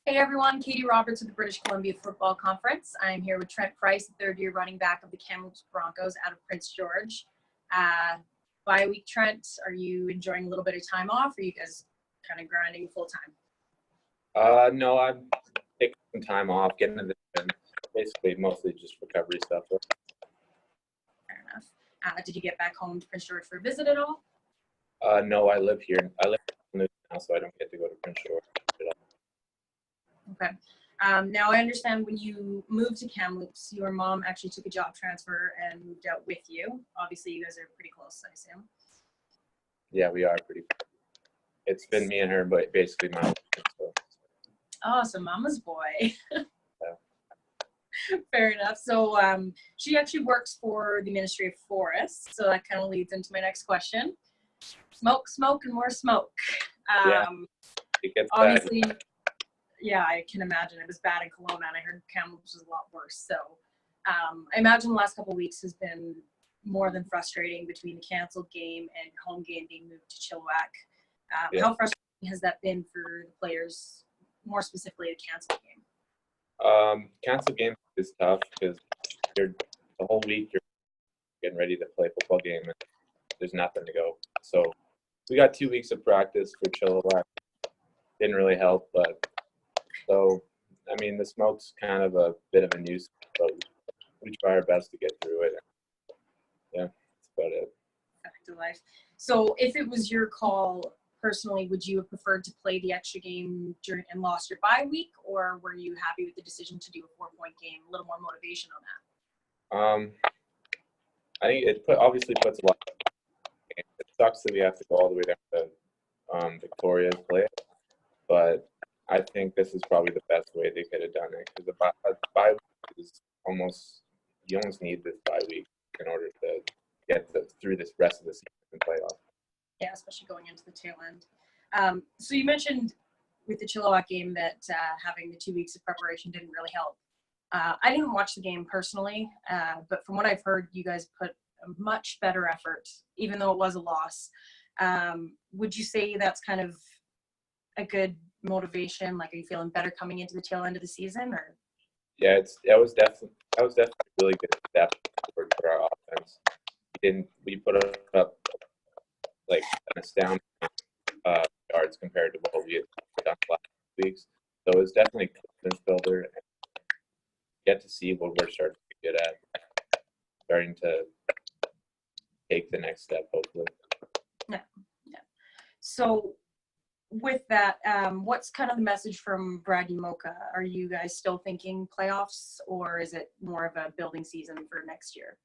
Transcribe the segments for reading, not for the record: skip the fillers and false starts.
Hey everyone, Katie Roberts with the British Columbia Football Conference. I'm here with Trent Price, the third-year running back of the Kamloops Broncos out of Prince George. Bye week, Trent, are you enjoying a little bit of time off, or are you guys kind of grinding full time? No, I'm taking some time off, getting in the gym. Basically, mostly just recovery stuff. Fair enough. Did you get back home to Prince George for a visit at all? No, I live here. I live in Kamloops now, so I don't get to go to Prince George at all. Okay. Now, I understand when you moved to Kamloops, your mom actually took a job transfer and moved out with you. Obviously, you guys are pretty close, I assume. Yeah, we are pretty. It's been me and her, but basically my life. So. Oh, so mama's boy. Fair enough. So she actually works for the Ministry of Forests. So that kind of leads into my next question. Smoke, smoke, and more smoke. It gets obviously, bad. Yeah, I can imagine. It was bad in Kelowna, and I heard Kamloops was a lot worse. So I imagine the last couple of weeks has been more than frustrating between the canceled game and home game being moved to Chilliwack. How frustrating has that been for the players, more specifically the canceled game? Canceled game is tough because the whole week you're getting ready to play a football game and there's nothing to go. So we got 2 weeks of practice for Chilliwack. Didn't really help, but so I mean the smoke's kind of a bit of a nuisance, but we try our best to get through it. Yeah, that's about it. Back to life. So if it was your call personally, would you have preferred to play the extra game during and lost your bye week, or were you happy with the decision to do a 4-point game? A little more motivation on that. I think it obviously puts a lot. It sucks that we have to go all the way down to Victoria to play it, but I think this is probably the best way they could have done it because the bye week is you almost need this bye week in order to get through this rest of the season and playoff. Yeah, especially going into the tail end. So you mentioned with the Chilliwack game that having the 2 weeks of preparation didn't really help. I didn't watch the game personally, but from what I've heard, you guys put a much better effort, even though it was a loss. Would you say that's kind of a good motivation? Like, are you feeling better coming into the tail end of the season? Or yeah, that was definitely a really good step for our offense. We put up like an astounding yards compared to what we had done the last weeks. So it was definitely a confidence builder and get to see what we're starting to be good at, starting to take the next step, hopefully. Yeah. So with that, what's kind of the message from Brad Umoka? Are you guys still thinking playoffs, or is it more of a building season for next year?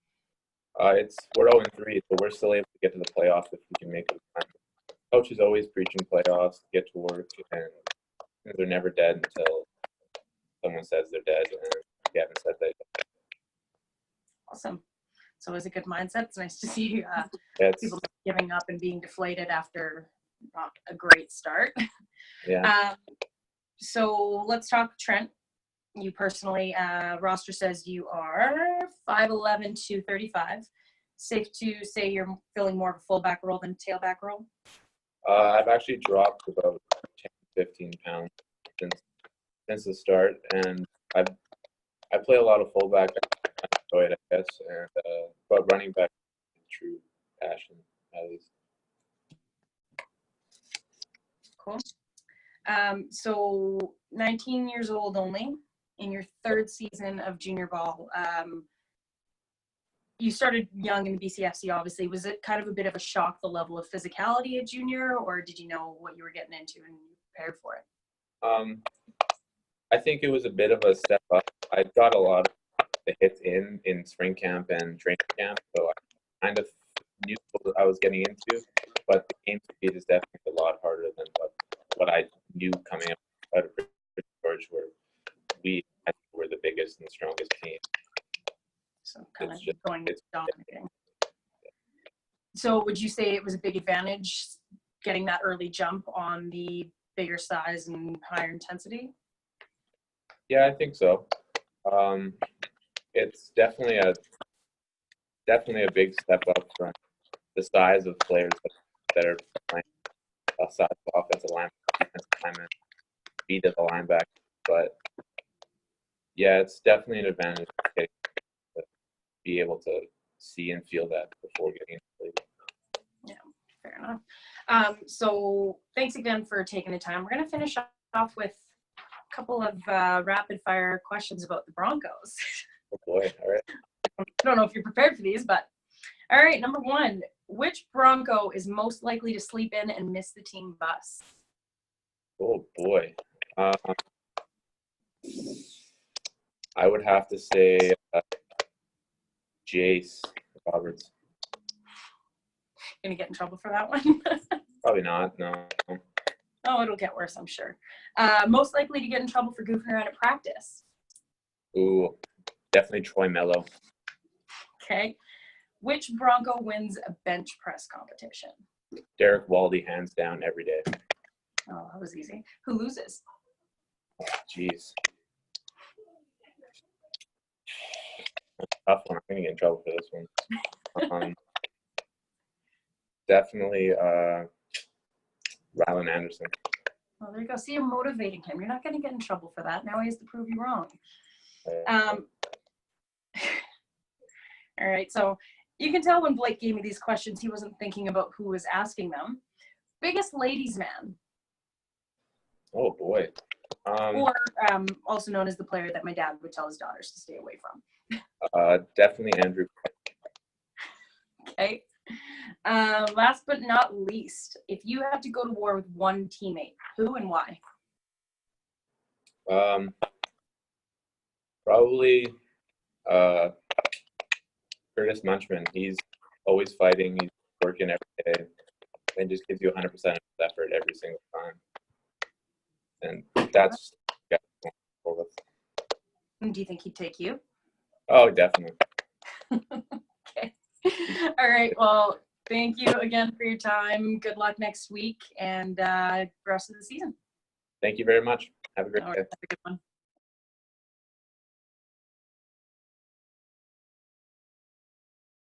We're 0-3, so we're still able to get to the playoffs if we can make it. Coach is always preaching playoffs, get to work, and they're never dead until someone says they're dead, and we haven't said that yet. Awesome. So it's a good mindset. It's nice to see people giving up and being deflated after not a great start. Yeah. So let's talk Trent. You personally, roster says you are 5'11", 235. Safe to say you're filling more of a fullback role than a tailback role? I've actually dropped about 10, 15 pounds since the start, and I play a lot of fullback. I enjoy it, I guess, but running back is a true passion, at least. Cool. So 19 years old only, in your third season of junior ball. You started young in the BCFC, obviously. Was it kind of a bit of a shock, the level of physicality at junior, or did you know what you were getting into and you prepared for it? I think it was a bit of a step up. I got a lot of the hits in spring camp and training camp, so I kind of knew what I was getting into, but the game speed is definitely a lot harder than what I knew coming up out of Prince George, where we were the biggest and strongest team. So kind of dominating. So would you say it was a big advantage getting that early jump on the bigger size and higher intensity? Yeah, I think so. It's definitely a big step up from the size of players that are playing size of offensive lineman, defensive lineman, speed of the linebacker. but yeah, it's definitely an advantage to be able to see and feel that before getting into the league. Yeah, fair enough. So thanks again for taking the time. We're going to finish off with a couple of rapid fire questions about the Broncos. Oh boy, all right. I don't know if you're prepared for these, but all right, number one, which Bronco is most likely to sleep in and miss the team bus? Oh boy. I would have to say Jace Roberts. Gonna get in trouble for that one? Probably not, no. Oh, it'll get worse, I'm sure. Most likely to get in trouble for goofing around at practice? Ooh, definitely Troy Mello. Okay. Which Bronco wins a bench press competition? Derek Waldy, hands down, every day. Oh, that was easy. Who loses? Jeez. Tough one. I'm going to get in trouble for this one. Definitely Rylan Anderson. Well, there you go. See, you're motivating him. You're not going to get in trouble for that. Now he has to prove you wrong. All right. So you can tell when Blake gave me these questions, he wasn't thinking about who was asking them. Biggest ladies' man. Oh, boy. Or also known as the player that my dad would tell his daughters to stay away from. Definitely Andrew. Okay. Last but not least, if you had to go to war with one teammate, who and why? Probably Curtis Munchman. He's always fighting. He's working every day and just gives you 100% of effort every single time. And that's with. Do you think he'd take you? Oh, definitely. Okay. All right. Well, thank you again for your time. Good luck next week and the rest of the season. Thank you very much. Have a great day. Have a good one.